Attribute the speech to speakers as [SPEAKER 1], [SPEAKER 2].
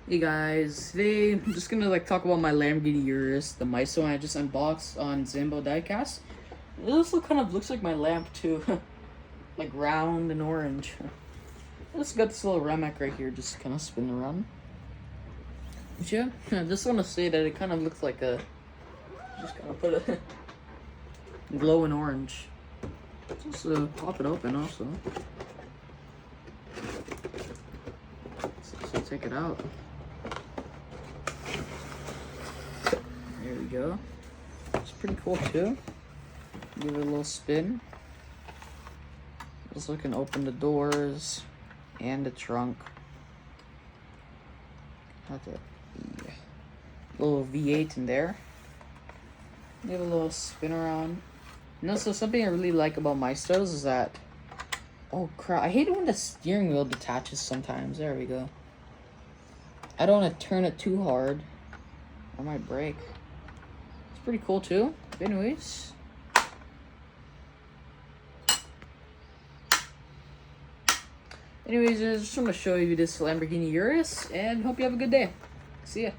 [SPEAKER 1] Hey guys, today I'm just gonna talk about my Lamborghini Urus, the mice one I just unboxed on Diecast. It also kind of looks like my lamp too, like round and orange. I just got this little Remac right here, just kind of spinning around. But yeah, I just want to say that it kind of looks like a, just kind of put a glowing orange. Just pop it open also. So take it out. There we go. It's pretty cool too. Give it a little spin. Also can open the doors and the trunk. Have the little V8 in there. Give it a little spin around. And also something I really like about my styles is that, oh crap, I hate it when the steering wheel detaches sometimes. There we go. I don't want to turn it too hard. I might break. It's pretty cool too. But anyways. I just want to show you this Lamborghini Urus and hope you have a good day. See ya.